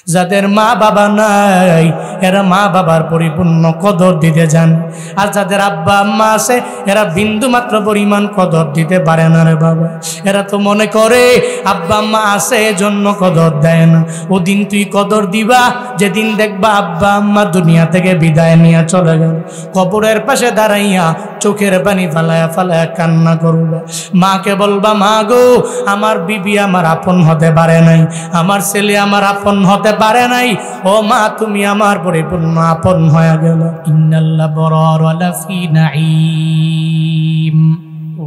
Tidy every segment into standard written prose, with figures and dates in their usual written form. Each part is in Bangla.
যাদের মা বাবা নাই এরা মা বাবার পরিপূর্ণ কদর দিতে জান, আর যাদের আব্বা আম্মা আছে এরা বিন্দু মাত্র পরিমাণ কদর দিতে পারে না রে বাবা। এরা তো মনে করে আব্বা আম্মা আছে এজন্য কদর দেয় না। ওদিন তুই কদর দিবা যেদিন দেখবা আব্বা আম্মা দুনিয়া থেকে বিদায় নিয়ে চলে গেল, কবরের পাশে দাঁড়াইয়া চোখের পানি ফালায়া ফালায়া কান্না করবা। মাকে বলবা, মা গো আমার বিবি আমার আপন হতে পারে নাই, আমার ছেলে আমার আপন হতে পারে নাই, ও মা তুমি আমার পরিপূর্ণ আপন হয়ে গেল। ইন্নাল্লাহ বরারা লাফি নাঈম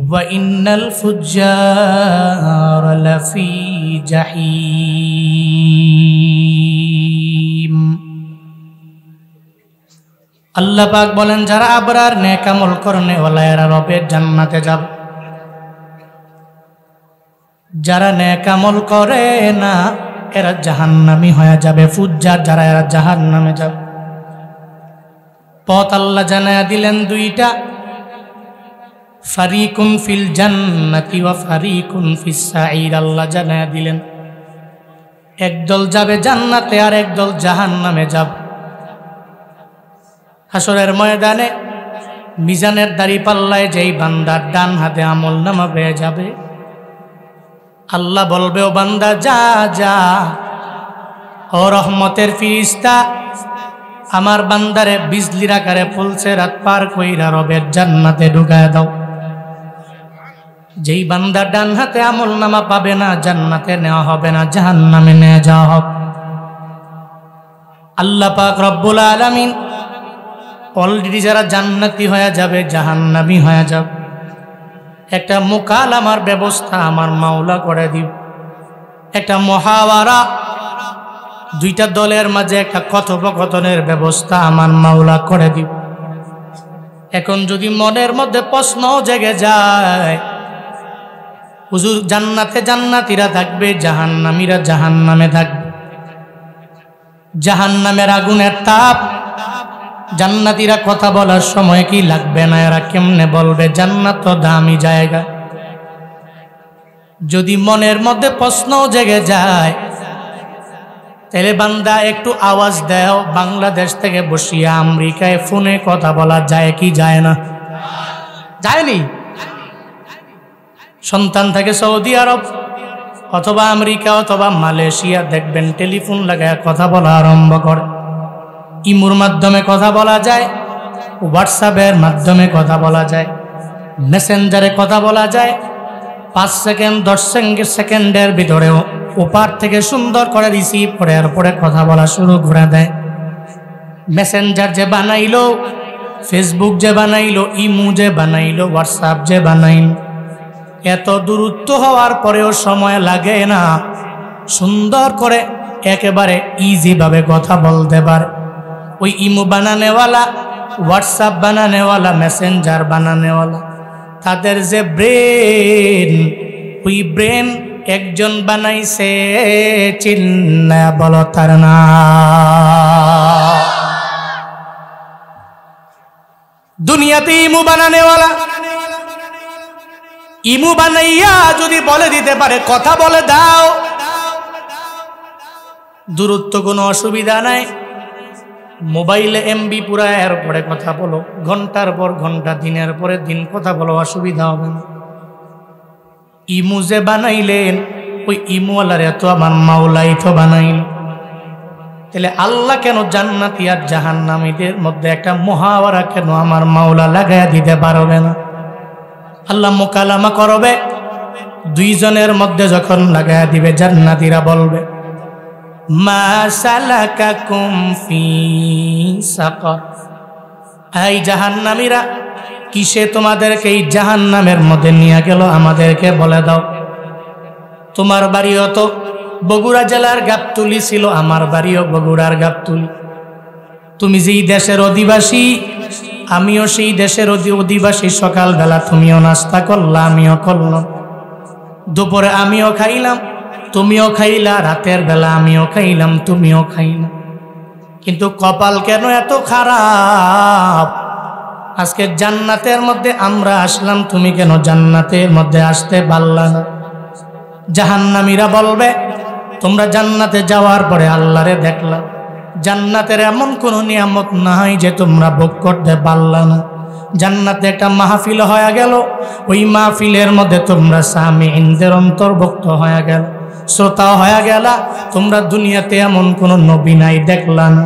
ওয়া ইন্নাল ফুজ্জারা লাফি জাহিম। আল্লাহ পাক বলেন যারা আবরার নেক আমল করনে ওয়ালা এরা রবের জান্নাতে যাবে, যারা নেক আমল করে না এরা জাহান্নামী হয়ে যাবে। ফুজ্জার যারা এরা জাহান্নামে যাবে। পথ আল্লাহ জানায়া দিলেন দুইটা, ফারিকুন ফিল জান্নাতি ওয়া ফারিকুন ফিস সাঈর। আল্লাহ জানায়া দিলেন একদল যাবে জান্নাতে আর একদল জাহান্নামে যাবে। হাসরের ময়দানে মিজানের দাড়ি পাল্লায় যেই বান্দার ডান হাতে আমল নামা পেয়ে যাবে, আল্লাহ বলবে ও বান্দা যা যা, ও রহমতের ফিরিস্তা আমার বান্দারে বিজলির আকারে ফুলছে রাত পার কইরা রবের জান্নাতে ঢুকায় দাও। যেই বান্দা ডান হাতে আমল নামা পাবে না জান্নাতে নেওয়া হবে না, জাহান্নামে নিয়ে যাওয়া হবে। আল্লাহ পাক রব্বুল আলামিন অলরেডি যারা জান্নাতি হয়ে যাবে জাহান্নামী হয়ে যাবে, একটা মুকালামার ব্যবস্থা আমার মাওলা করে দিব। একটা মুহাওয়ারা, দুইটা দলের মাঝে একটা কথোপকথনের ব্যবস্থা আমার মাওলা করে দিব। এখন যদি মনের মধ্যে প্রশ্ন জেগে যায়, হুজুর জান্নাতে জান্নাতীরা থাকবে, জাহান্নামীরা জাহান্নামে থাকবে, জাহান্নামের আগুনের তাপ জান্নাতীরা কথা বলার সময় কি লাগবে না? এরা কেমনে বলবে? জান্নাত তো দামি জায়গা। যদি মনের মধ্যে প্রশ্ন জেগে যায় তাহলে বান্দা একটু আওয়াজ দাও, বাংলাদেশ থেকে বসিয়া আমেরিকায় ফোনে কথা বলা যায় কি যায় না? যায়নি? সন্তান থেকে সৌদি আরব অথবা আমেরিকা অথবা মালয়েশিয়া দেখবেন টেলিফোন লাগায় কথা বলা আরম্ভ করে। ইমুর মাধ্যমে কথা বলা যায়, হোয়াটসঅ্যাপের মাধ্যমে কথা বলা যায়, মেসেঞ্জারে কথা বলা যায়। 5 সেকেন্ড 10 সেকেন্ডের ভিতরেও ওপার থেকে সুন্দর করে রিসিভ করে এরপরে কথা বলা শুরু করে দেয়। মেসেঞ্জার যে বানাইলো, ফেসবুক যে বানাইলো, ইমু যে বানাইলো, হোয়াটসঅ্যাপ যে বানাইলো, এত দূরত্ব হওয়ার পরেও সময় লাগে না, সুন্দর করে একেবারে ইজিভাবে কথা বলতে পারে। ওই ইমু বানানেওয়ালা, হোয়াটসঅ্যাপ বানানেওয়ালা, মেসেঞ্জার বানানেওয়ালা, তাদের যে ব্রেন, ওই ব্রেন একজন বানাইছে, চিন্না বলো তার না। দুনিয়াতে ইমু বানানেওয়ালা ইমু বানাইয়া যদি বলে দিতে পারে কথা বলে দাও, দূরত্ব কোনো অসুবিধা নাই, মোবাইলে এমবি পুরা এর পরে কথা বলো, ঘন্টার পর ঘন্টা, দিনের পরে দিন কথা বলো, অসুবিধা হবে না। ইমু যে বানাইলেন ওই ইমুওয়ালার এত আমার মাওলাই তো বানাইল, তাহলে আল্লাহ কেন জান্নাতি আর জাহান্নামীদের মধ্যে একটা মুহাওয়ারা কেন আমার মাওলা লাগাইয়া দিতে পারবে না? আল্লাহ মুকালামা করবে, দুইজনের মধ্যে যখন লাগাইয়া দিবে জান্নাতীরা বলবে মা সালাকাকুম ফি সাকার, এই জাহান্নামীরা কিসে তোমাদেরকে এই জাহান্নামের মধ্যে নিয়ে গেল আমাদেরকে বলে দাও। তোমার বাড়িও তো বগুড়া জেলার গাবতুলি ছিল, আমার বাড়িও বগুড়ার গাবতুলি। তুমি যেই দেশের অধিবাসী আমিও সেই দেশের অধিবাসী। সকালবেলা তুমিও নাস্তা করলা, আমিও করলাম, দুপুরে আমিও খাইলাম, তুমিও খাইলা, রাতের বেলা আমিও খাইলাম, তুমিও খাইলা। কিন্তু কপাল কেন এত খারাপ? আজকে জান্নাতের মধ্যে আমরা আসলাম, তুমি কেন জান্নাতের মধ্যে আসতে পারলা না? জাহান্নামীরা বলবে তোমরা জান্নাতে যাওয়ার পরে আল্লাহরে দেখলা, জান্নাতের এমন কোনো নিয়ামত নাই যে তোমরা ভোগ করতে পারলা না। জান্নাতে একটা মাহফিল হয়ে গেল, ওই মাহফিলের মধ্যে তোমরা সামিঈনদের অন্তর্ভুক্ত হয়ে গেল, শ্রোতা হয়ে গেলা। তোমরা দুনিয়াতে এমন কোন নবী নাই দেখলা না,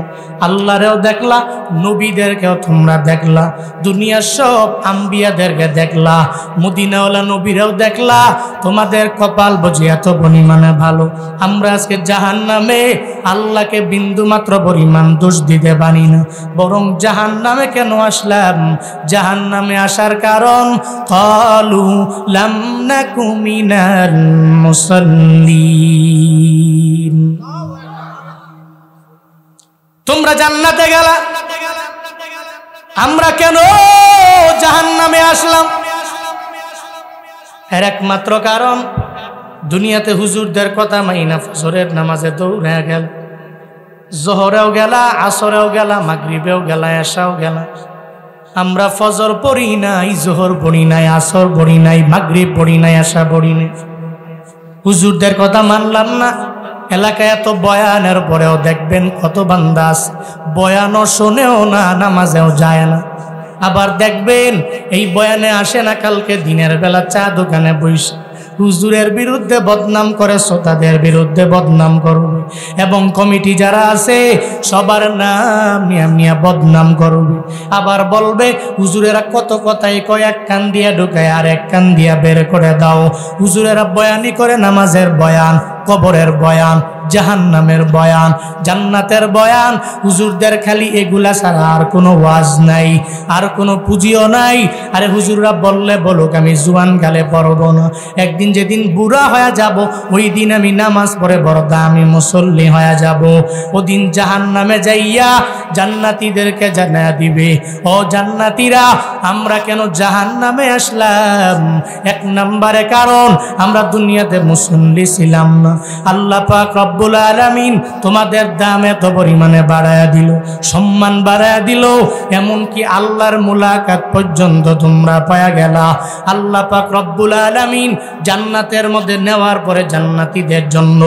আল্লাহরেও দেখলা, নবীদেরকেও তোমরা দেখলা, দুনিয়ার সব আম্বিয়াদেরকে দেখলা, মদিনাওয়ালা নবীরাও দেখলা। তোমাদের কপাল বুঝি এত পরিমাণে ভালো। আমরা আজকে জাহান্নামে আল্লাহকে বিন্দু মাত্র পরিমাণ দোষ দিতে পারি না, বরং জাহান্নামে কেন আসলাম? জাহান্নামে আসার কারণ ক্বালু লাম নাকু মিনাল মুসাল্লিন। তোমরা জান্নাতে গেলা, আমরা কেন জাহান্নামে আসলাম? এর একমাত্র কারণ দুনিয়াতে হুজুরদের কথা মাইনা ফজরের নামাজে দৌড়ে গেল, জোহরেও গেলা, আসরেও গেলা, মাগরিবেও গেলা, এশাও গেলা। আমরা ফজর পড়ি নাই, জোহর পড়ি নাই, আসর পড়ি নাই, মাগরিব পড়ি নাই, এশা পড়ি নাই। হুজুরদের কথা মানলাম না। এলাকায় এত বয়ানের পরেও দেখবেন কত বান্দা আছে বয়ানও শোনেও না, নামাজেও যায় না। আবার দেখবেন এই বয়ানে আসে না, কালকে দিনের বেলা চা দোকানে বসে হুজুরের বিরুদ্ধে বদনাম করে, শ্রোতাদের বিরুদ্ধে বদনাম করবে, এবং কমিটি যারা আছে সবার নাম নিয়ে বদনাম করবে। আবার বলবে হুজুরেরা কত কথাই কয়, এক কান দিয়া ঢুকায় আর এক কান দিয়া বের করে দাও। হুজুরেরা বয়ানি করে নামাজের বয়ান, কবরের বয়ান, জাহান্নামের বয়ান, জান্নাতের বয়ান। হুজুরদের খালি এগুলা ছাড়া আর কোনো ওয়াজ নাই, আর কোনো পুঁজিও নাই। আরে হুজুররা বললে বলুক, আমি জুয়ান গালে পড়ব না। একদিন যেদিন বুড়া হয়ে যাব, ওই দিন আমি নামাজ পড়ে বড় দামি মুসল্লি হয়ে যাব। ওদিন জাহান্নামে যাইয়া জান্নাতীদেরকে জানায়া দিবে, ও জান্নাতীরা, আমরা কেন জাহান্নামে আসলাম? এক নম্বরে কারণ আমরা দুনিয়াতে মুসল্লি ছিলাম না। আল্লাহ পাক রব্বুল আলামিন তোমাদের দাম এত পরিমাণে বাড়ায়া দিল, সম্মান বাড়ায়া দিল, এমনকি আল্লাহর মুলাকাত পর্যন্ত তোমরা পায়া গেলা। আল্লাহ পাক রব্বুল আলামিন জান্নাতের মধ্যে নেওয়ার পরে জান্নাতীদের জন্য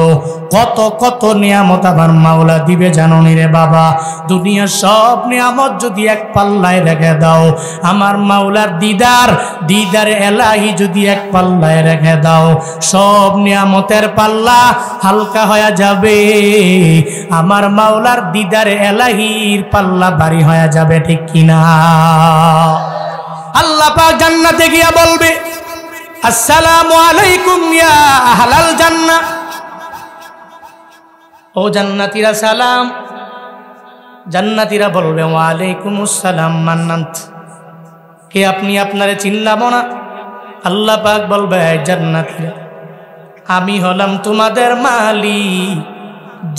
কত কত নিয়ামত আমার মাওলা দিবে জানো নি রে বাবা? দুনিয়ার সব নিয়ামত যদি এক পাল্লায় রেখে দাও, আমার মাওলার দিদার এলাহি যদি এক পাল্লায় রেখে দাও, সব নিয়ামতের পাল্লা হালকা হয়ে যাবে, আমার মাওলার দিদার এলাহির পাল্লা ভারী হয়ে যাবে, ঠিক কিনা? আল্লাহ পাক জান্নাতে গিয়া বলবে, আসসালামু আলাইকুম ইয়া আহলাল জান্নাহ। ও জান্নাতীরা সালাম। জান্নাতীরা বলবে, ওয়া আলাইকুমুস সালাম মান্নাত। কে আপনি? আপনারে চিনলাম না। আল্লাহ পাক বলবে, জান্নাতীরা, আমি হলাম তোমাদের মালিক,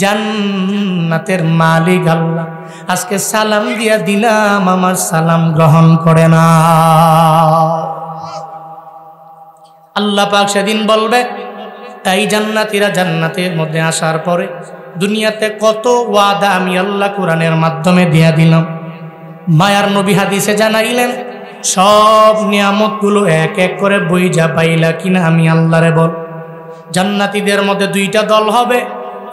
জান্নাতের মালিক আল্লাহ। আজকে সালাম দিয়া দিলাম, আমার সালাম গ্রহণ করে না। আল্লাহ পাক সেদিন বলবে, এই জান্নাতীরা জান্নাতের মধ্যে আসার পরে দুনিয়াতে কত ওয়াদা আমি আল্লাহ কোরআনের মাধ্যমে দিয়া দিলাম। মায়ার নবী হাদিসে জানাইলেন, সব নিয়ামতগুলো এক এক করে বইজা পাইলা কিনা আমি আল্লাহরে বল। জান্নাতীদের মধ্যে দুইটা দল হবে,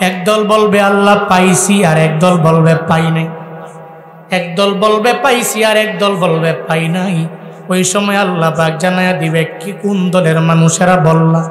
এক দল বলবে আল্লাহ পাইছি, আর এক দল বলবে পাই নাই। এক দল বলবে পাইছি, আর এক দল বলবে পাই নাই। ওই সময় আল্লাহ পাক জানায়া দিবে, কি কোন দলের মানুষেরা বললা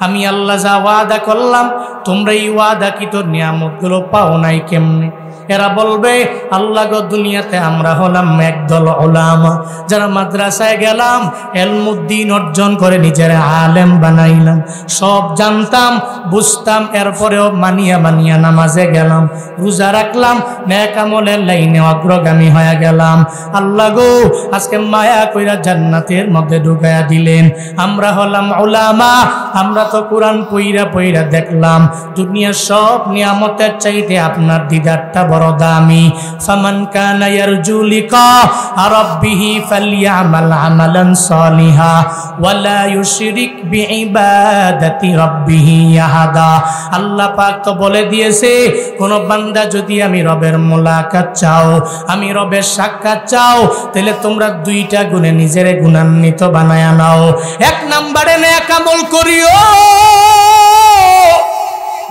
আমি আল্লাহ যা ওয়াদা করলাম তোমরা এই ওয়াদাকৃত নিয়ামতগুলো পাও নাই কেমনে? এরা বলবে, আল্লাহ গো, দুনিয়াতে আমরা হলাম একদল উলামা, যারা মাদ্রাসায় গেলাম, ইলমুদ্দিন অর্জন করে নিজের আলেম বানাইলাম, সব জানতাম বুঝতাম, এরপরেও মানিয়া নামাজে গেলাম, রোজা রাখলাম, নেক আমলের লাইনে অগ্রগামী হয়ে গেলাম। আল্লাহ গো, আজকে মায়া কইরা জান্নাতের মধ্যে ঢুকায়া দিলেন। আমরা হলাম উলামা, আমরা তো কোরআন পইরা দেখলাম দুনিয়ার সব নিয়ামতের চাইতে আপনার দিদারটা বড় দামি। ফামান কানা ইয়ারজু লিকা রাব্বিহি ফালইআমাল আমালান সালিহা ওয়ালা ইউশরিক বিইবাদাতি রাব্বিহি আহাদা। আল্লাহ পাক তো বলে দিয়েছে, কোন বান্দা যদি আমি রবের মুলাকাত চাও, আমি রবের সাক্ষাৎ চাও, তাহলে তোমরা দুইটা গুণে নিজের গুণান্বিত বানায়া নাও। এক নম্বরে নেক আমল করিও,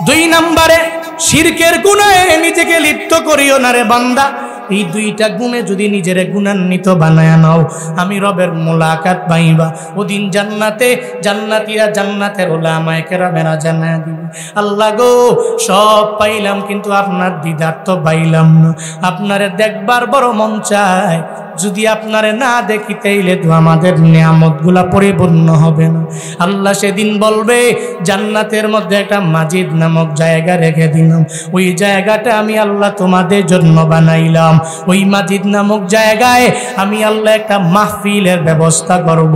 দুই নম্বরে শিরকের গুনাহে নিজেকে লিপ্ত করিও না রে বান্দা। এই দুইটা গুণে যদি নিজের গুণান্বিত বানায় নাও, আমি রবের মোলাকাত পাইবা। ওদিন জান্নাতে জান্নাতীরা জান্নাতের ওলামায়ে কেরামেরা জানায়া দিবে, আল্লাহ গো সব পাইলাম কিন্তু আপনার দিদার তো পাইলাম না, আপনারে দেখবার বড় মন চায়, যদি আপনারে না দেখি তাইলে তো আমাদের নিয়ামতগুলা পরিপূর্ণ হবে না। আল্লাহ সেদিন বলবে জান্নাতের মধ্যে একটা মাজিদ নামক জায়গা রেখে দিলাম, ওই জায়গাটা আমি আল্লাহ তোমাদের জন্য বানাইলাম। ওই মাজিদ নামক জায়গায় আমি আল্লাহ একটা মাহফিলের ব্যবস্থা করব।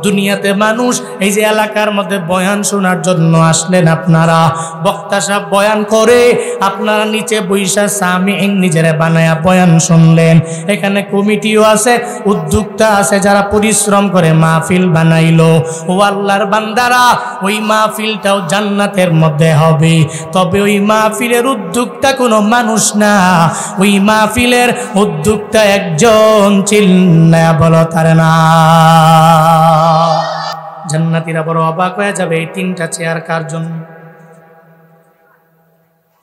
দুনিয়াতে মানুষ এই যে এলাকার মধ্যে বয়ান শোনার জন্য আসলেন, আপনারা বক্তা সাহেব বয়ান করে, আপনারা নিচে বৈশা সামিঈন নিজেরা বানায়া বয়ান শুনলেন। এখানে কমিটিও আছে, উদ্যোক্তা আছে যারা পরিশ্রম করে মাহফিল বানাইলো। ও আল্লাহর বান্দারা, ওই মাহফিলটাও জান্নাতের মধ্যে হবে, তবে ওই মাহফিলের উদ্যোক্তা কোনো মানুষ না, ওই মাহফিলের উদ্যোক্তা একজন, চিল্লায়া বলো তার না। জান্নাতীরা বড় অবাক হয়ে যাবে, এই তিনটা চেয়ার কার জন্য?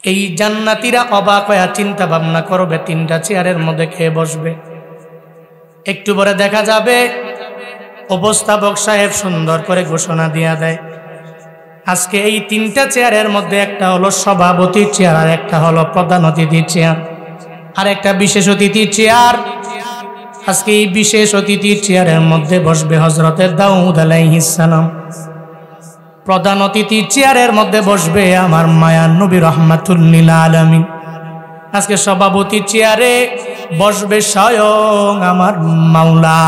এই জান্নাতীরা অবাক হয়ে চিন্তা ভাবনা করবে তিনটা চেয়ারের মধ্যে খেয়ে বসবে। একটু পরে দেখা যাবে উপস্থাপক সাহেব সুন্দর করে ঘোষণা দিয়া দেয়, আজকে এই তিনটা চেয়ারের মধ্যে একটা হলো সভাপতির চেয়ার, আর একটা হলো প্রধান অতিথির চেয়ার, আর একটা বিশেষ অতিথির চেয়ার। আজকে এই বিশেষ অতিথির চেয়ারের মধ্যে বসবে হযরতে দাউদ আলাইহিস সালাম। প্রধান অতিথির চেয়ারের মধ্যে বসবে আমার মায়ার নবী রাহমাতুল লিল আলামিন। আজকে সভাপতির চেয়ারে বসবে স্বয়ং আমার মাওলা।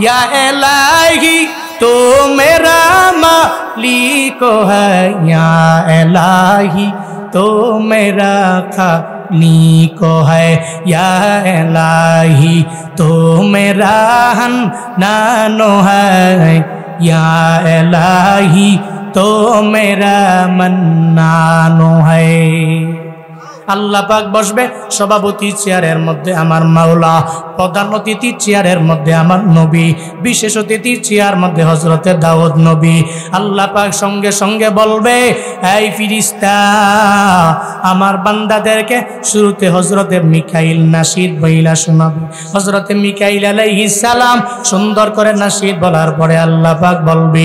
ইয়া ইলাহি তো মেরা মালিক হ্যায়, ইয়া ইলাহি তো মেরা খালিক হ্যায়, ইয়া ইলাহি তো মেরা হান্নান হ্যায়, ইয়া ইলাহি তো মেরা মান্নান হ্যায়। আল্লাহ পাক বসবে সভাপতি চেয়ারের মধ্যে আমার মাওলা, প্রধান অতিথি চেয়ারের মধ্যে আমার নবী, বিশেষ অতিথি চেয়ার মধ্যে হযরতে দাউদ নবী। আল্লাহ পাক সঙ্গে সঙ্গে বলবে, এই ফেরেশতা আমার বান্দাদেরকে শুরুতে হযরতে মিকাইল নাশিদ বইলা শোনাবে। হযরতে মিকাইল আলাইহিস সালাম সুন্দর করে নাশিদ বলার পরে আল্লাহ পাক বলবে,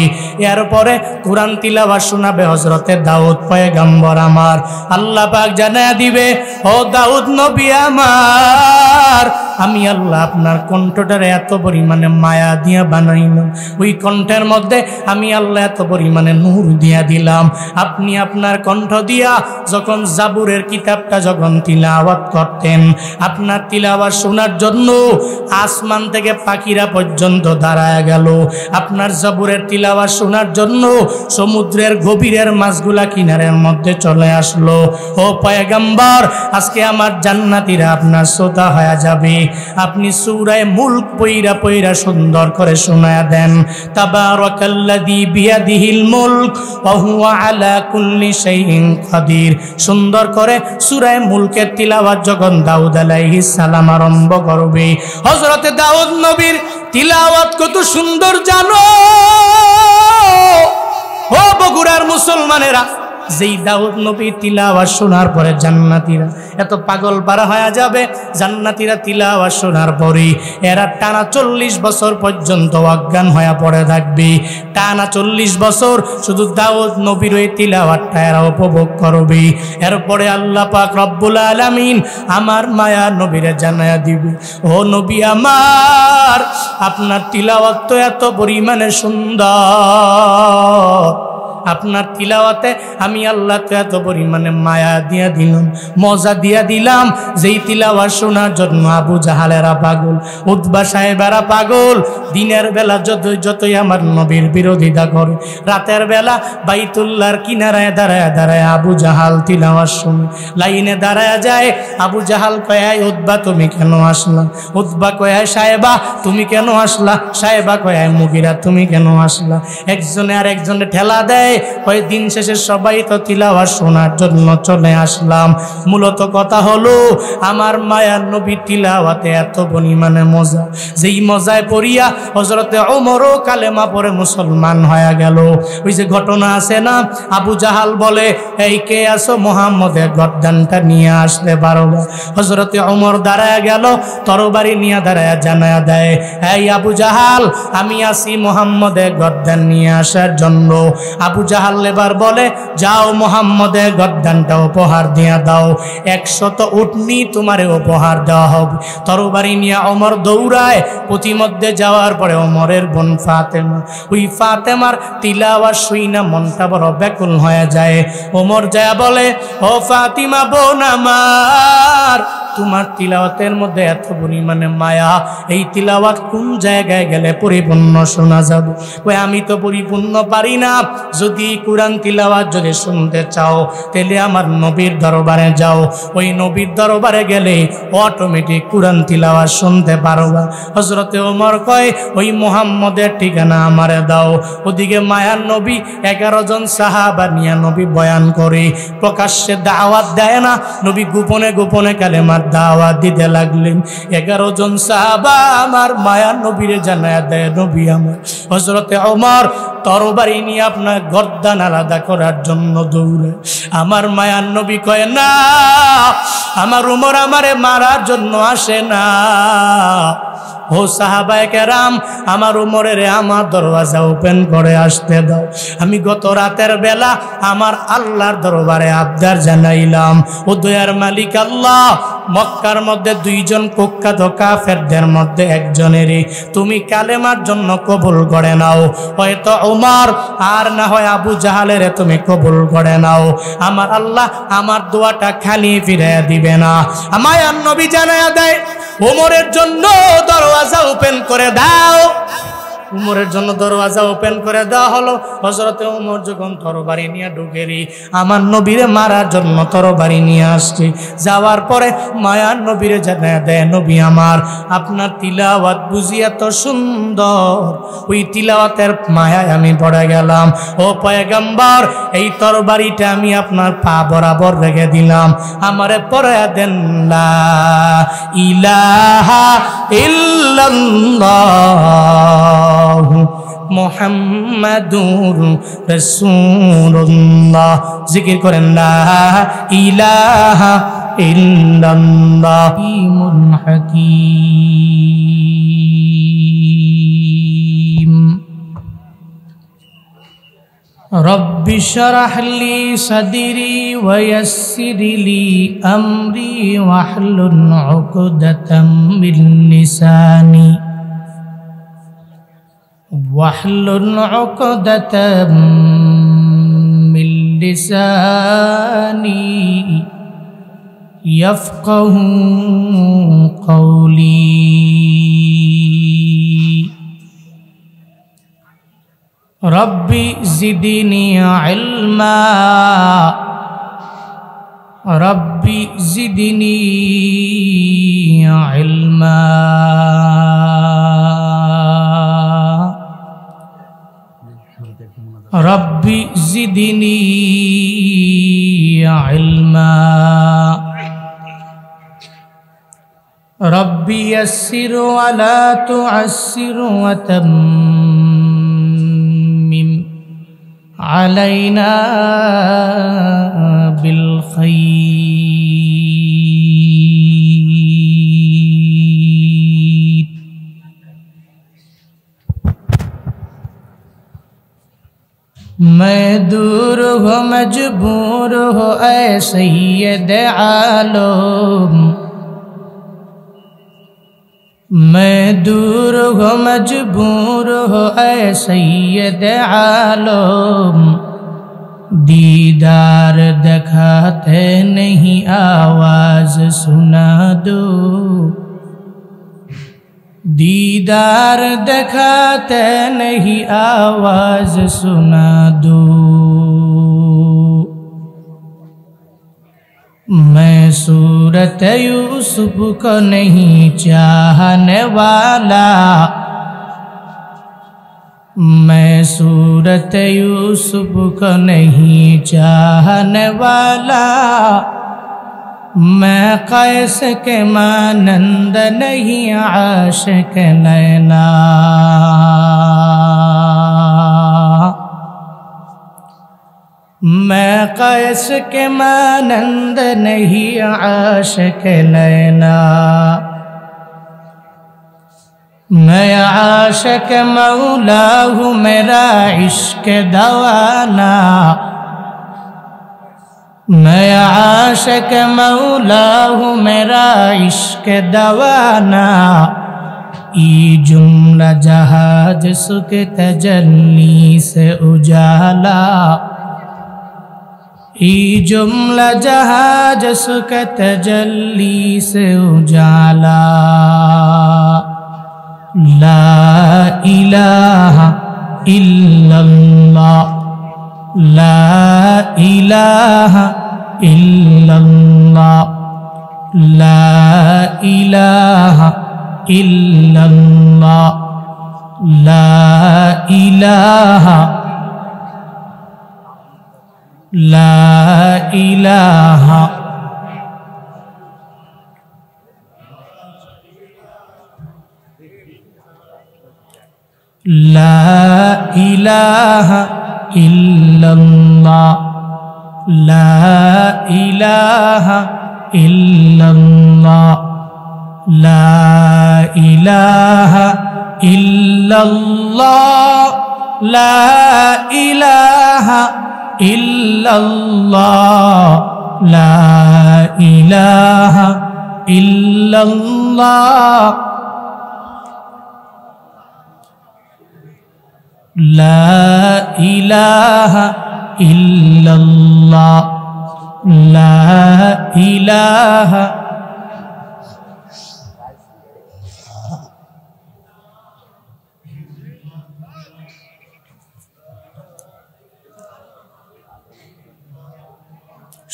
এরপরে কোরআন তিলাওয়াত শোনাবে হযরতে দাউদ পয়গম্বর আমার। আল্লাহ পাক জানায়া দিবে, ও দাউদ নবী আমার, আমি আল্লাহ আপনার কণ্ঠটারে এত পরিমাণে মায়া দিয়া বানাইলাম, ওই কণ্ঠের মধ্যে আমি আল্লাহ এত পরিমাণে নূর দিয়া দিলাম। আপনি আপনার কণ্ঠ দিয়া যখন জাবুরের কিতাবটা যখন তিলাওয়াত করতেন, আপনার তিলাওয়াত শোনার জন্য আসমান থেকে পাখিরা পর্যন্ত দাঁড়ায় গেল। আপনার জাবুরের তিলাওয়াত শোনার জন্য সমুদ্রের গভীরের মাছগুলা কিনারের মধ্যে চলে আসলো। ও পয়গম্বর, আজকে আমার জান্নাতীরা আপনার শ্রোতা হয়ে যাবে। আপনি সূরা মুলক পইরা পইরা সুন্দর করে শোনায়া দেন, তাবারাকাল্লাযী বিয়াদিহিল মুলক ওয়া হুয়া আলা কুল্লি শাইইন কাদির। সুন্দর করে সূরা মুলকের তিলাওয়াত যখন দাউদ আলাইহিস সালাম আরম্ভ করবে, হযরতে দাউদ নবীর তিলাওয়াত কত সুন্দর জানো ও বগুড়ার মুসলমানেরা। যেই দাউদ নবী তিলাওয়াত শোনার পরে জান্নাতীরা এত পাগল পারা হয়ে যাবে, জান্নাতীরা তিলাওয়াত শোনার পরে এরা টানা 40 বছর পর্যন্ত অজ্ঞান হয়ে পড়ে থাকবে। টানা 40 বছর শুধু দাউদ নবীর ওই তিলাওয়াতটা এরা উপভোগ করবে। এরপরে আল্লাহ পাক রব্বুল আলামিন আমার মায়া নবীরে জানায়া দিবে, ও নবী আমার, আপনার তিলাওয়াত তো এত পরিমাণে সুন্দর, আপনার তিলাওয়াতে আমি আল্লাহ তো এত পরিমাণে মায়া দিয়া দিলাম, মজা দিয়া দিলাম, যেই তিলাওয়াত শোনার জন্য আবু জাহালেরা পাগল, উতবা সাহেবেরা পাগল। দিনের বেলা যতই আমার নবীর বিরোধিতা করে, রাতের বেলা বাইতুল্লাহর কিনারায় দাঁড়ায় দাঁড়ায় আবু জাহাল তিলাওয়াত শুনে। লাইনে দাঁড়ায় যায়, আবু জাহাল কয়, উতবা তুমি কেন আসলা? উতবা কয়, সাহেবা তুমি কেন আসলা? সাহেবা কয়, মুগিরা তুমি কেন আসলা? একজনে আর একজনে ঠেলা দেয়, দেয়, ওই দিন শেষে সবাই তো তিলাওয়াত শোনার জন্য চলে আসলাম। মূলত কথা হলো আমার মায়ার নবী তিলাওয়াতে এত পরিমাণে মজা, যেই মজায় পড়িয়া হযরতে ওমরও কালেমা পড়ে মুসলমান হয়ে গেল। ওই যে ঘটনা আছে না, আবু জাহাল বলে এই কে আসো, মুহাম্মদের গর্দানটা নিয়ে আসতে পারো না। হযরতে ওমর দাঁড়ায় গেল, তরবারি নিয়ে দাঁড়ায় জানায়া দেয়, এই আবু জাহাল আমি আসি মুহাম্মদের গর্দান নিয়ে আসার জন্য। আবু জাহাল এবার বলে যাও মুহাম্মদের গর্দানটা উপহার দিয়া দাও, 100 উটনি তোমারে উপহার দেওয়া হবে। তরবারি নিয়ে ওমর দৌড়ায়, প্রতিমধ্যে যাওয়ার পরে ওমরের বোন ফাতেমা, ওই ফাতেমার তিলাওয়াত শুইনা মনটা বড় ব্যাকুল হয়ে যায়। ওমর যায় বলে ও ফাতিমা বোন আমার, তোমার তিলাওয়াতের মধ্যে এত পরিমাণে মায়া, এই তিলাওয়াত কোন জায়গায় গেলে পরিপূর্ণ শোনা যাবে? কই আমি তো পরিপূর্ণ পারি না, যদি কোরআন তিলাওয়াত যদি শুনতে চাও তাহলে আমার নবীর দরবারে যাও, ওই নবীর দরবারে গেলে অটোমেটিক কোরআন তিলাওয়াত শুনতে পারবা। হযরতে ওমর কয় ওই মুহাম্মদের ঠিকানা আমারে দাও। ওদিকে মায়ার নবী 11 জন সাহাবা নিয়ে নবী বয়ান করে, প্রকাশ্যে দাওয়াত দেয় না, নবী গোপনে গোপনে কালেমা দাওয়াত দিতে লাগলেন। 11 জন সাহাবা আমার মায়ার নবীরে জানায়া দেয় নবী আমার। হযরতে ওমর তরবারি নিয়ে আপনার গর্দান আলাদা করার জন্য দৌড়ে। আমার মায়ার নবী কয় না, আমার ওমর আমারে মারার জন্য আসে না। ও সাহাবায়ে কেরাম, আমার ওমরের আমার দরওয়াজা ওপেন করে আসতে দাও। আমি গত রাতের বেলা আমার আল্লাহর দরবারে আবদার জানাইলাম, ও দয়ার মালিক আল্লাহ, মক্কার মধ্যে 2 জন কুখ্যাত কাফেরদের মধ্যে একজনেরই তুমি কালেমার জন্য কবুল করে নাও। হয়তো ওমর আর না হয় আবু জাহালের তুমি কবুল করে নাও, আমার আল্লাহ আমার দোয়াটা খালি ফিরিয়ে দিবে না। আমার নবী জানায়া দেয় ওমরের জন্য দরওয়াজা ওপেন করে দাও। উমরের জন্য দরওয়াজা ওপেন করে দেওয়া হলো। হযরতে ওমর যখন তরবারি নিয়ে ঢুকেরি, আমার নবীরে মারার জন্য তরবারি নিয়ে আসছে। যাওয়ার পরে মায়ার নবীরে জানায় দেয়, নবী আমার, আপনার তিলাওয়াত বুঝি এত সুন্দর, ওই তিলাওয়াতের মায়ায় আমি পড়ে গেলাম। ও পয়গম্বর, এই তরবারিটা আমি আপনার পা বরাবর রেখে দিলাম, আমারে পড়ে দেন লা ইলাহা ইল্লাল্লাহ মুহাম্মাদুর রাসূলুল্লাহ। জিকির করেন লা ইলাহা ইল্লাল্লাহ হাকীম। রব্বি শরহ লি সাদরি ওয়া ইয়াসসির লি আমরি ওয়াহলুল উকদাতাম মিন লিসানি واحلل عقدة من لساني يفقه قولي ربي زدني علما ربي زدني علما ربي زدني علما ربي يسر ولا تعسر وتمم علينا بالخير मैं दूर हो मजबूर हो ऐ सैयद आलम मैं दूर हो मजबूर हो ऐ सैयद आलम दीदार दिखाते नहीं आवाज सुना दो दीदार दिखाते नहीं आवाज सुना दो मैं सूरत यूसुफ को नहीं चाहने वाला मैं सूरत यूसुफ को नहीं चाहने वाला, मैं कैस के मानंद नहीं आशिक नैना। मैं कैस के मानंद नहीं आशिक नैना, मैं आशिक मौला हूँ मेरा इश्क दवाना। मैं आशिक मौला हूँ मेरा इश्क दवाना। ई जुमला जहाज सुख तजल्ली से उजाला, ई जुमला जहाज सुख तजल्ली से उजाला। ला इलाहा इल्लल्लाह, ला इलाहा इल्लल्लाह, ला इलाहा इल्लल्लाह, ला इलाहा, ला इलाहा। ला इलाहा इल्लल्लाह, ला इलाहा इल्लल्लाह, ला इलाहा इल्लल्लाह, ला इलाहा इल्लल्लाह, ला इलाहा इल्लल्लाह, ला इलाहा इल्लल्लाह, ला इलाहा।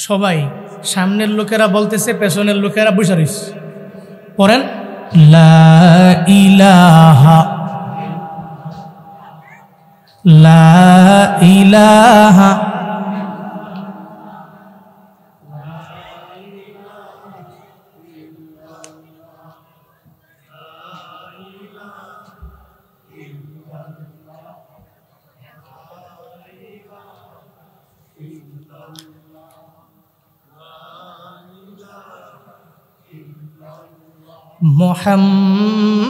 সবাই সামনের লোকেরা বলতেছে, পেছনের লোকেরা বসে রয়েছে। পড়েন লা ইলাহা, লা ইলাহা,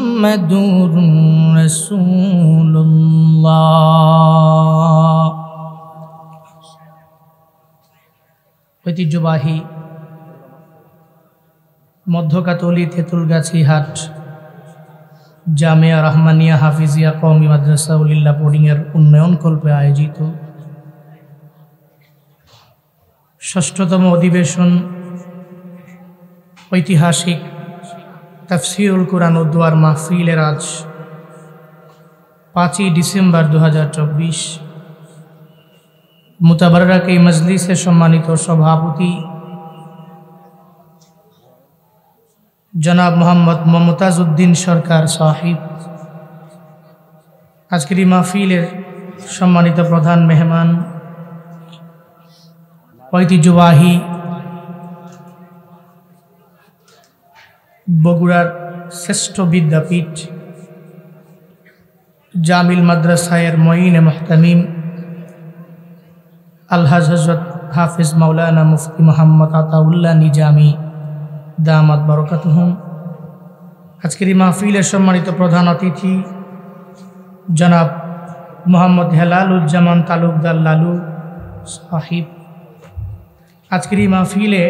মুহাম্মাদুর রাসূলুল্লাহ। ঐতিহ্যবাহী মধ্যকাতলি তেঁতুলগাছি হাট জামিয়া রহমানিয়া হাফিজিয়া কওমি মাদ্রাসা উলিল্লাহ বোর্ডিংয়ের উন্নয়ন কল্পে আয়োজিত ৬ষ্ঠতম অধিবেশন ঐতিহাসিক তাফসীরুল কুরআন ও দোয়ার মাহফিলের আজ 5ই ডিসেম্বর 2024 মুতাবাররাক এই মজলিসে সম্মানিত সভাপতি জনাব মোহাম্মদ মমতাজ উদ্দিন সরকার সাহিব, আজকের এই মাহফিলের সম্মানিত প্রধান মেহমান, ঐতিহ্যবাহী বগুড়ার শ্রেষ্ঠ বিদ্যাপীঠ জামিল মাদ্রাসায়ের মঈনে মুহতামিম আলহাজ হযরত হাফিজ মাওলানা মুফতি মোহাম্মদ আতাউল্লাহ নিজামী দামাত বারাকাতুহুম। আজকের এই মাহফিলের সম্মানিত প্রধান অতিথি জনাব মোহাম্মদ হেলালুজ্জামান তালুকদার লালু সাহিব। আজকের এই মাহফিলে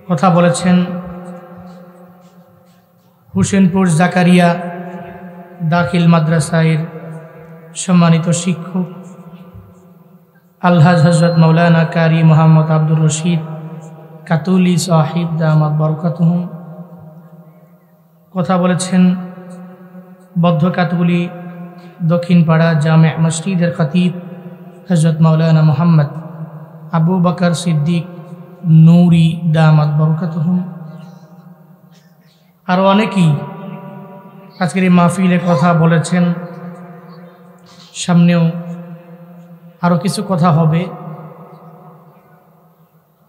কথা বলেছেন হুসেনপুর জাকারিয়া দাখিল মাদ্রাসায়ের সম্মানিত শিক্ষক আলহাজ হযরত মাওলানা কারি মোহাম্মদ আব্দুর রশিদ কাতুলি সাহিব দামাত বারাকাতুহুম। কথা বলেছেন বদ্ধকাতুলি দক্ষিণপাড়া জামে মসজিদের খতিব হযরত মাওলানা মোহাম্মদ আবু বকর সিদ্দিক নূরি দামাত বারাকাতুহুম। আরও অনেকেই আজকের এই মাহফিলে কথা বলেছেন। সামনেও আরও কিছু কথা হবে।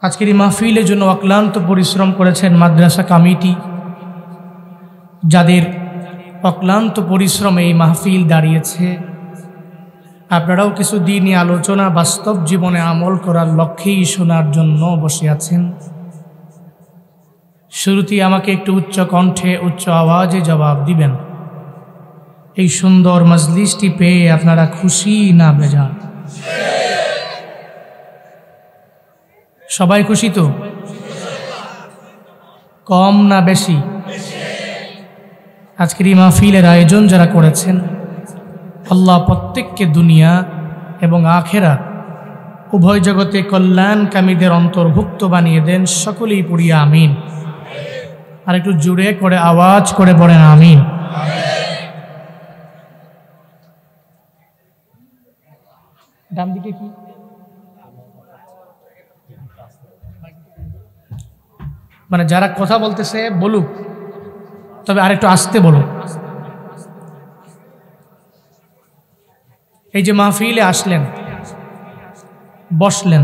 আজকের এই মাহফিলের জন্য অক্লান্ত পরিশ্রম করেছেন মাদ্রাসা কমিটি, যাদের অক্লান্ত পরিশ্রমে এই মাহফিল দাঁড়িয়েছে। আপনারাও কিছু দিনই আলোচনা বাস্তব জীবনে আমল করার লক্ষ্যেই শোনার জন্য বসে আছেন। শুরুতেই আমাকে একটু উচ্চ কণ্ঠে উচ্চ আওয়াজে জবাব দিবেন, এই সুন্দর মজলিসটি পেয়ে আপনারা খুশি না বেজার? সবাই খুশি তো? কম না বেশি? আজকের এই মাহফিলের আয়োজন যারা করেছেন, আল্লাহ প্রত্যেককে দুনিয়া এবং আখেরাত উভয় জগতে কল্যাণকামীদের অন্তর্ভুক্ত বানিয়ে দেন। সকলেই পড়ি আমিন। আর একটু জোরে করে আওয়াজ করে পড়েন আমিন। ডান দিকে কি মানে যারা কথা বলতেছে বলুক, তবে আরেকটু আস্তে বলো। এই যে মাহফিলে আসলেন, বসলেন,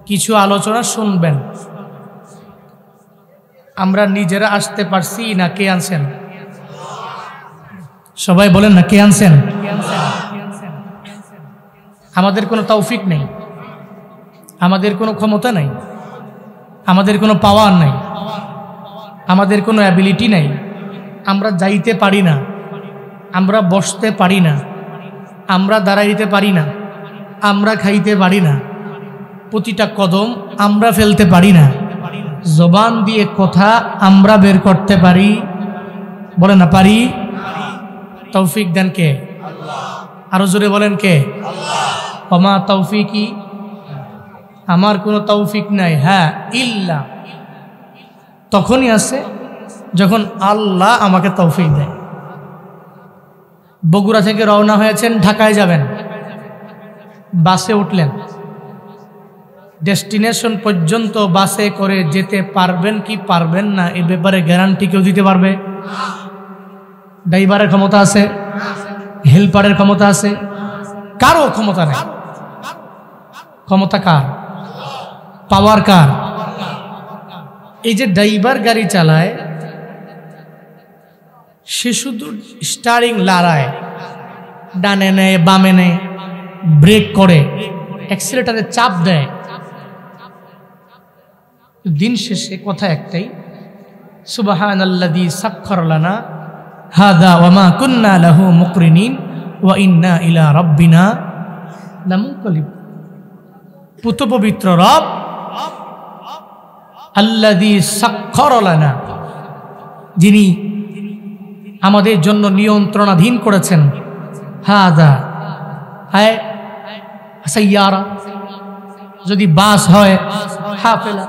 কিছু আলোচনা শুনবেন, আমরা নিজেরা আসতে পারছি না কে আনছেন? সবাই বলেন না, কে আনছেন? আমাদের কোনো তৌফিক নেই, আমাদের কোনো ক্ষমতা নাই, আমাদের কোনো পাওয়ার নাই, আমাদের কোনো অ্যাবিলিটি নাই। আমরা যাইতে পারি না, আমরা বসতে পারি না, আমরা দাঁড়াইতে পারি না, আমরা খাইতে পারি না, প্রতিটা কদম আমরা ফেলতে পারি না, জবান দিয়ে কথা আমরা বের করতে পারি? বলেন না পারি? তৌফিক দেন কে? আরো জোরে বলেন কে? ওমা তৌফিকি, আমার কোনো তৌফিক নাই। হ্যাঁ, ইল্লা তখনই আছে যখন আল্লাহ আমাকে তৌফিক দেয়। বগুড়া থেকে রওনা হয়েছেন, ঢাকায় যাবেন, বাসে উঠলেন, ডেস্টিনেশন পর্যন্ত বাসে করে যেতে পারবেন কি পারবেন না এ ব্যাপারে গ্যারান্টি কেউ দিতে পারবে? ড্রাইভারের ক্ষমতা আছে? হেল্পারের ক্ষমতা আছে? কারো ক্ষমতা নেই। ক্ষমতা কার? পাওয়ার কার? এই যে ড্রাইভার গাড়ি চালায়, সে শুধু স্টারিং লড়ায়, ডানে নেয় বামে নেয়, ব্রেক করে, অ্যাক্সিলারেটরে চাপ দেয়। দিন শেষে কথা একটাই, সুবহানাল্লাযী সাখখার লানা হাদা ওয়া মা কুন্না লাহু মুকরিনিন ওয়া ইন্না ইলা রাব্বিনা লামুনকালিবুন। পুত পবিত্র রব আল্লাযী সাখখার লানা, যিনি আমাদের জন্য নিয়ন্ত্রণাধীন করেছেন, হাদা হায় সাইয়ারা, যদি বাস হয় হাফেলা,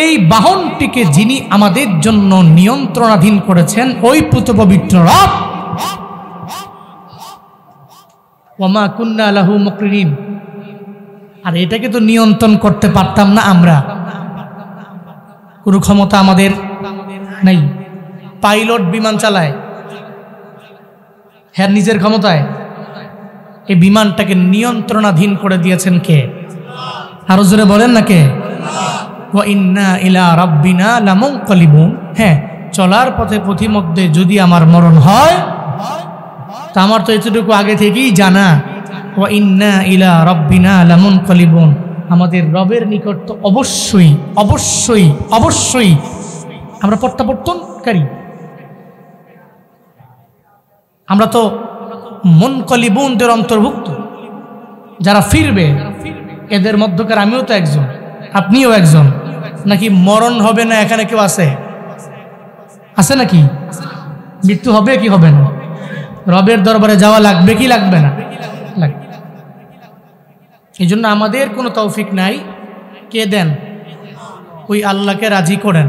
এই বাহনটিকে যিনি আমাদের জন্য নিয়ন্ত্রণাধীন করেছেন ওই পুত পবিত্র রব। ওমা কুন্না লাহু মুকরিনিন, আর এটাকে তো নিয়ন্ত্রণ করতে পারতাম না আমরা, কোনো ক্ষমতা আমাদের নাই। পাইলট বিমান চালায়, হ্যাঁ নিজের ক্ষমতায়, এই বিমানটাকে নিয়ন্ত্রণাধীন করে দিয়েছেন কে? আরো জোরে বলেন না কে? ওয়া ইন্না ইলা রাব্বিনা লামুনকালিবুন। হ্যাঁ, চলার পথে পথিমধ্যে যদি আমার মরণ হয়, তা আমার তো এতটুকু আগে থেকেই জানা, ওয়া ইন্না ইলা রাব্বিনা লামুনকালিবুন, আমাদের রবের নিকট তো অবশ্যই অবশ্যই অবশ্যই আমরা প্রত্যাবর্তনকারী। আমরা তো মুনকালিবুনদের অন্তর্ভুক্ত, যারা ফিরবে। এদের মধ্যকার আমিও তো একজন, আপনিও একজন। নাকি মরণ হবে না এখানে কেউ আছে? আছে নাকি? মৃত্যু হবে কি হবে না? রবের দরবারে যাওয়া লাগবে কি লাগবে না? লাগবে। এই জন্য আমাদের কোনো তৌফিক নাই। কে দেন? ওই আল্লাহকে রাজি করেন,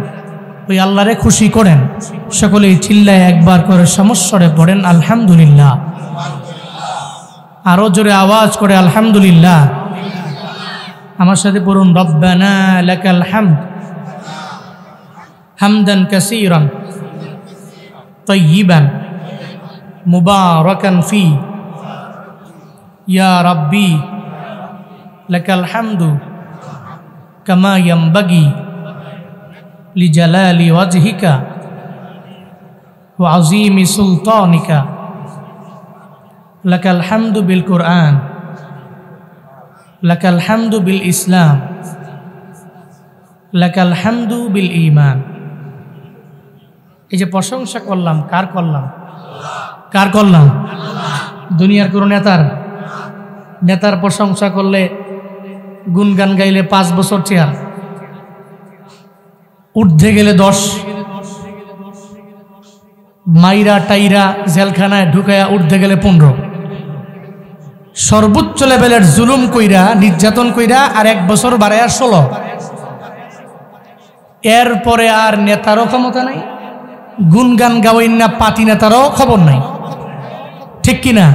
ওই আল্লাহরে খুশি করেন। সকলেই চিল্লায় একবার করে সমস্বরে পড়েন আলহামদুলিল্লাহ। আরো জোরে আওয়াজ করে আলহামদুলিল্লাহ। আমার সাথে পড়ুন, রব্বানা লাকাল হামদ হামদান কাসীরান তাইয়িবান মুবারাকান ফি ইয়া রাব্বি লাকাল হামদু কামা ইয়ামবাগি লিজালালি ওয়াজহিকা ওয়া আযীমি সুলতানিকা লাকাল হামদু বিল কুরআন লাকাল হামদু বিল ইসলাম লাকাল হামদু বিল ঈমান। এই যে প্রশংসা করলাম, কার করলাম? কার করলাম? দুনিয়ার কোন নেতার প্রশংসা করলে, গুনগান গাইলে 5 বছর চেয়ার, ঊর্ধ্বে গেলে 10, মাইরা টাইরা জেলখানায় ঢুকায়া ঊর্ধ্বে গেলে 15, সর্বোচ্চ লেভেলের জুলুম কইরা, নির্যাতন কইরা আর 1 বছর বাড়ায় 16। এরপরে আর নেতারও ক্ষমতা নাই, গুনগান গাওয়াইন না পাতি নেতারও খবর নাই, ঠিক কিনা?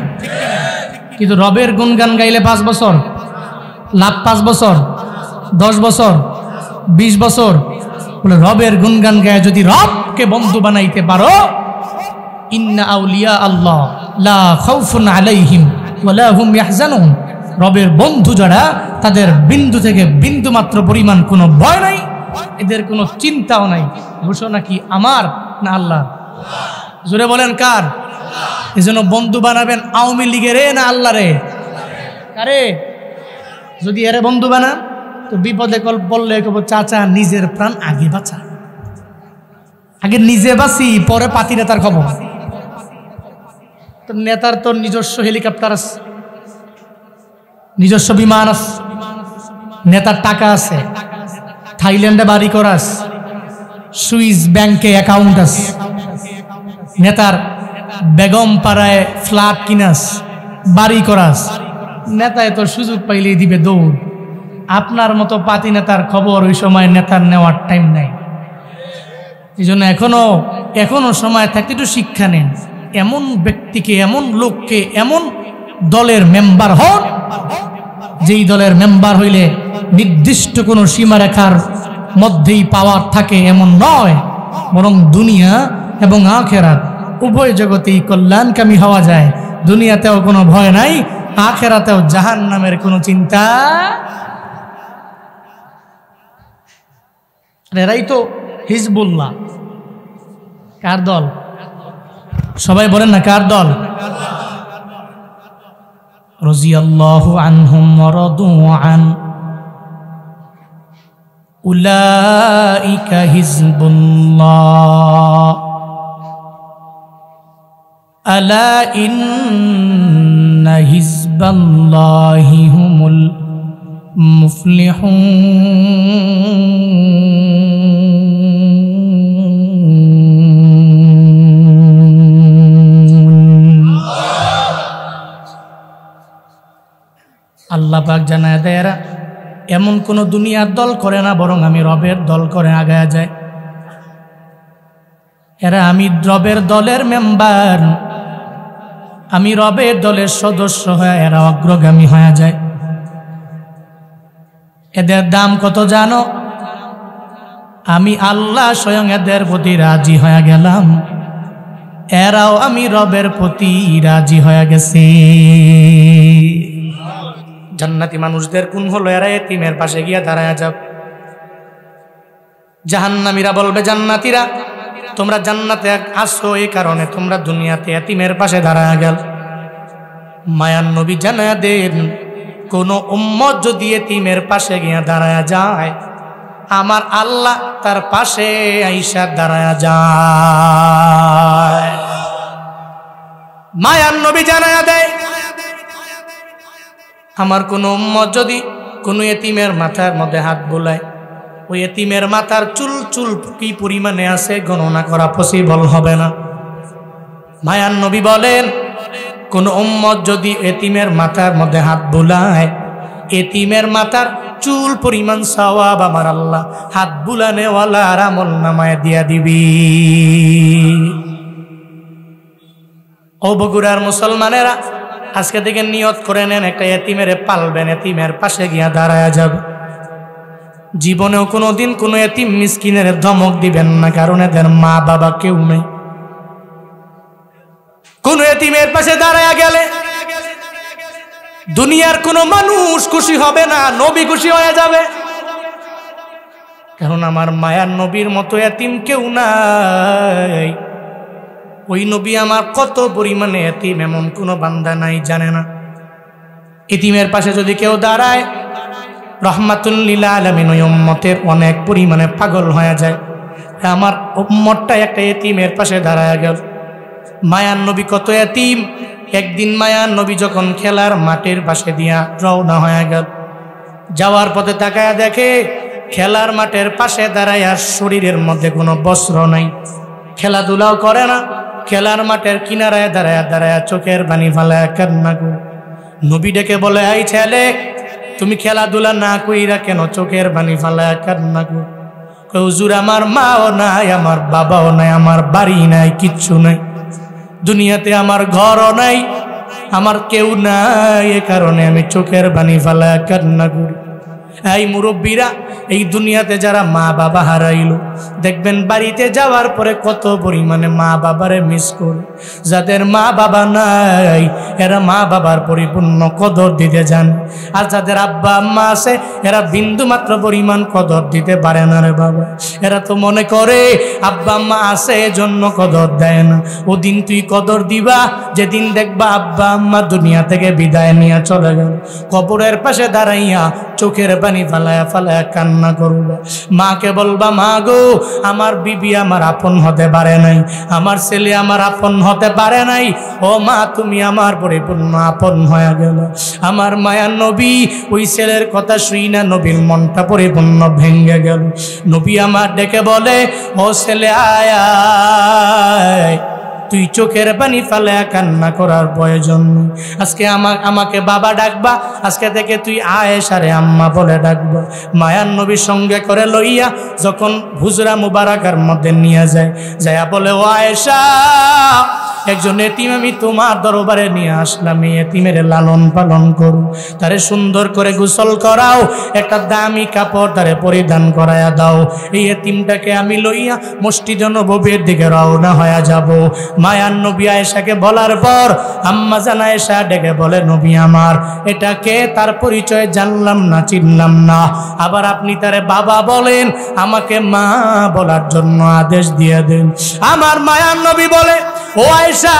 কিন্তু রবের গুনগান গাইলে 5 বছর লাভ, 5 বছর, 10 বছর, 20 বছর। বলে রবের গুনগান গায়ে যদি রবকে বন্ধু বানাইতে পারো, ইন্না আউলিয়া আল্লাহ লা খাউফুন আলাইহিম ওয়ালা হুম ইয়াহজানুন, রবের বন্ধু যারা, তাদের বিন্দু থেকে বিন্দু মাত্র পরিমাণ কোনো ভয় নাই, এদের কোনো চিন্তাও নাই। ঘোষণা কি আমার না আল্লাহ? জোরে বলেন কার? এজন্য বন্ধু বানাবেন আওয়ামী লীগের না আল্লাহ রে? কারে? যদি এরে বন্ধু বানান তো বিপদে বললে কব চাচা নিজের প্রাণ আগে বাঁচা, আগে নিজে বাঁচি পরে পাতি নেতার খবর। তো নেতার তো নিজস্ব হেলিকপ্টার আছে, নিজস্ব বিমান আছে, নেতার টাকা আছে, থাইল্যান্ডে বাড়ি করাস, সুইস ব্যাংকে অ্যাকাউন্ট আছে, নেতার বেগম পাড়ায় ফ্ল্যাট কিনাস, বাড়ি করাস। নেতায় তো সুযোগ পাইলেই দিবে দৌড়। আপনার মতো পাতি নেতার খবর ওই সময় নেতার নেওয়ার টাইম নাই। এই জন্য এখনো সময় থাকতে একটু শিক্ষা নেন। এমন ব্যক্তিকে, এমন লোককে, এমন দলের মেম্বার হন যেই দলের মেম্বার হইলে নির্দিষ্ট কোনো সীমারেখার মধ্যেই পাওয়ার থাকে এমন নয়, বরং দুনিয়া এবং আখিরাত উভয় জগতেই কল্যাণকামী হওয়া যায়। দুনিয়াতেও কোনো ভয় নাই, আখিরাতেও জাহান্নামের কোনো চিন্তা। এরাই তো হিজবুল্লাহ। কার দল? সবাই বলেন না কার দল? রাদিয়াল্লাহু আনহুম ওয়া রাদু আন উলাইকা হিজবুল্লাহ আলা ইন্না হিজবাল্লাহি হুমুল মুফলিহুন। আল্লাহ পাক জানায় দেয় এরা এমন কোন দুনিয়ার দল করে না, বরং আমি রবের দল করে আগায়া যায়। এরা আমি রবের দলের মেম্বার, আমি রবের দলের সদস্য হয়ে এরা অগ্রগামী হয়ে যায়। এদের দাম কত জানো? আমি আল্লাহ স্বয়ং এদের প্রতি রাজি হয়ে গেলাম, এরাও আমি রবের প্রতি রাজি হয়ে গেছে। জান্নাতি মানুষদের গুণ হলো এরা এতিমের পাশে গিয়ে দাঁড়ায় যাব। জাহান্নামীরা বলবে জান্নাতীরা তোমরা জান্নাতে আসো এই কারণে তোমরা দুনিয়াতে এতিমের পাশে দাঁড়ায় গেল। মায়ান নবী জানায়া দেন কোন উম্মত যদি এতিমের পাশে গিয়ে দাঁড়ায় যায়, আমার আল্লাহ তার পাশে আইসা দাঁড়ায় যায়। মায়ান নবী জানায়া দেয় আমার কোন উম্মত যদি কোন এতিমের মাথার মধ্যে হাত বোলায়, ওই এতিমের মাথার চুল চুল কি পরিমাণে আছে গণনা করা পসিবল হবে না। মায়ান নবী বলেন কোন উম্মত যদি এতিমের মাথার মধ্যে হাত বোলায়, এতিমের মাথার চুল পরিমাণ সওয়াব আমার আল্লাহ হাত বুলানেওয়ালা আর আমল নামায় দিয়া দিবি। ও বগুড়ার মুসলমানেরা, আজকে থেকে নিয়ত করে নেন একটা এতিমের পালবেন, এতিমের পাশে গিয়া দাঁড়ায় যাবে। জীবনেও কোনোদিন কোনো এতিম মিসকিনের ধমক দিবেন না, কারণ এদের মা বাবা কেউ নেই। কোন এতিমের পাশে দাঁড়ায় গেলে দুনিয়ার কোনো মানুষ খুশি হবে না, নবী খুশি হয়ে যাবে। কারণ আমার মায়ার নবীর মতো এতিম কেউ নাই। ওই নবী আমার কত পরিমাণে এতিম এমন কোনো বান্দা নাই জানে না। এতিমের পাশে যদি কেউ দাঁড়ায়, রহমাতুল লিল আলামিন ওই উম্মতের অনেক পরিমাণে পাগল হয়ে যায়। আমার উম্মতটা একটা এতিমের পাশে দাঁড়ায় গেল। মায়ার নবী কত এতিম। একদিন মায়ার নবী যখন খেলার মাঠের পাশে দিয়া রওনা হয়ে গেল, যাওয়ার পথে তাকায়া দেখে খেলার মাঠের পাশে দাঁড়ায়া শরীরের মধ্যে কোনো বস্ত্র নাই, খেলাধুলাও করে না, খেলার মাঠের কিনারায় দাঁড়ায়া দাঁড়ায়া চোখের পানি ফালায়া কান্না করে। নবী ডেকে বলে, এই ছেলে, তুমি খেলাধুলা না কইরা কেন চোখের পানি ফালায়া কান্না করে? হুজুর, আমার মাও নাই, আমার বাবাও নাই, আমার বাড়ি নাই, কিচ্ছু নাই, দুনিয়াতে আমার ঘরও নাই, আমার কেউ নাই, এ কারণে আমি চোখের পানি ফালায়া কান্না করি। এই মুরব্বীরা, এই দুনিয়াতে যারা মা বাবা হারাইলো, দেখবেন বাড়িতে যাওয়ার পরে কত পরিমাণে মা বাবারে মিস করে। যাদের মা বাবা নাই এরা মা বাবার পরিপূর্ণ কদর দিতে জানে, আর যাদের আব্বা আম্মা আছে এরা বিন্দু মাত্র পরিমাণ কদর দিতে পারে না রে বাবা। এরা তো মনে করে আব্বা আম্মা আছে এজন্য কদর দেয় না। ওদিন তুই কদর দিবা যেদিন দেখবা আব্বা আম্মা দুনিয়া থেকে বিদায় নিয়ে চলে গেল। কবরের পাশে দাঁড়াইয়া চোখের পানি ফালায়া ফালায়া কান্না করবা। মাকে বলবা, মা গো, আমার বিবি আমার আপন হতে পারে নাই, আমার ছেলে আমার আপন হতে পারে নাই, ও মা তুমি আমার পরিপূর্ণ আপন হয়ে গেল। আমার মায়ার নবী ওই ছেলের কথা শুই না নবীর মনটা পরিপূর্ণ ভেঙে গেল। নবী আমার ডেকে বলে, ও ছেলে আয় আয়, তুই চোখের পানি ফালায়া কান্না করার প্রয়োজন নেই। আজকে আমাকে বাবা ডাকবা, আজকে থেকে তুই আয়েশারে আম্মা বলে ডাকবা। মায়ার নবীর সঙ্গে করে লইয়া যখন হুজরা মুবারাকার মধ্যে নিয়ে যায়, যায়া বলে, ও আয়েশা, একজন এতিম আমি তোমার দরবারে নিয়ে আসলাম, এই এতিমের লালন পালন করো, তারে সুন্দর করে গোসল করাও, একটা দামি কাপড় তারে পরিধান করায়া দাও। এই এতিমটাকে আমি লইয়া মসজিদে নববীর দিকে রওনা হয়ে যাব। মায়ার নবী আয়েশাকে বলার পর আম্মা জান আয়েশা ডেকে বলে, নবী আমার, এটা কে? তার পরিচয় জানলাম না, চিনলাম না। আবার আপনি তারে বাবা বলেন, আমাকে মা বলার জন্য আদেশ দিয়ে দেন। আমার মায়ার নবী বলে, ও আয়েশা,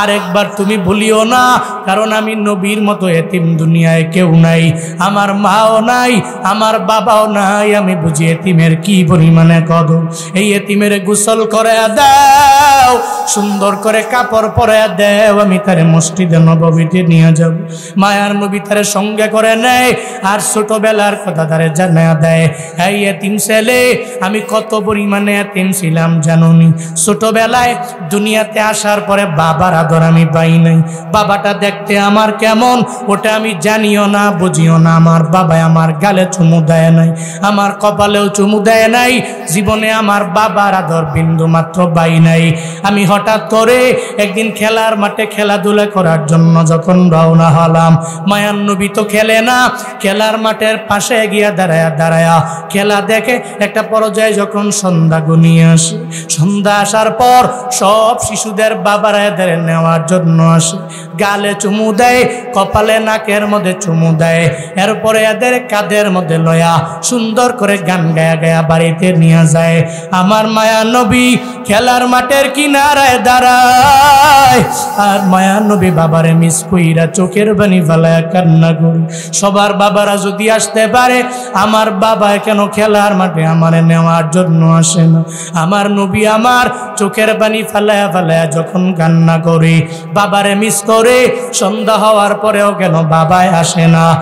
আরেকবার তুমি ভুলিও না, কারণ আমি নবীর মতো এতিম দুনিয়ায় কেউ নাই, আমার মাও নাই, আমার বাবাও নাই, আমি বুঝি এতিমের কি পরিমাণে কদর। এই এতিমের গোসল করে দাও, সুন্দর করে কাপড় পরে দাও, আমি তারে মসজিদে নববীতে নিয়ে যাব। মায়ার নবী তারে সঙ্গে করে নেয় আর ছোটবেলার কথা তারে জানায়া দেয়। এই এতিম ছেলে, আমি কত পরিমাণে এতিম ছিলাম জানোনি? ছোটবেলায় দুনিয়াতে আসার পরে বাবার আদর আমি পাই নাই। বাবাটা দেখতে আমার কেমন ওটা আমি জানিও না, বুঝিও না। আমার বাবা আমার গালে চুমু দেয় নাই, আমার কপালেও চুমু দেয় নাই, জীবনে আমার বাবার আদর বিন্দু মাত্র পাই নাই। আমি হঠাৎ করে একদিন খেলার মাঠে খেলাধুলা করার জন্য যখন রওনা হলাম, মায়ার নবী তো খেলে না, খেলার মাঠের পাশে গিয়া দাঁড়ায়া দাঁড়ায়া খেলা দেখে। একটা পর্যায়ে যখন সন্ধ্যা ঘনিয়ে আসে, সন্ধ্যা আসার পর সব শিশুদের বাবারা এদের নেওয়ার জন্য আসে, গালে চুমু দেয়, কপালে নাকের মধ্যে চুমু দেয়, এরপরে এদের কাঁধের মধ্যে লয়া সুন্দর করে গান গায়া গায়া বাড়িতে নিয়ে যায়। আমার মায়া নবী খেলার মাঠের কিনারায় দাঁড়ায়, আর মায়া নবী বাবারে মিস কইরা চোখের পানি ফালায়া কান্না করে। সবার বাবারা যদি আসতে পারে, আমার বাবা কেন খেলার মাঠে আমারে নেওয়ার জন্য আসে না? আমার নবী আমার চোখের পানি ফালায়া ফালায়া যখন কান্না করে, বাবারে মিস করে, সন্ধ্যা হওয়ার পরেও কেন বাবায় আসে না?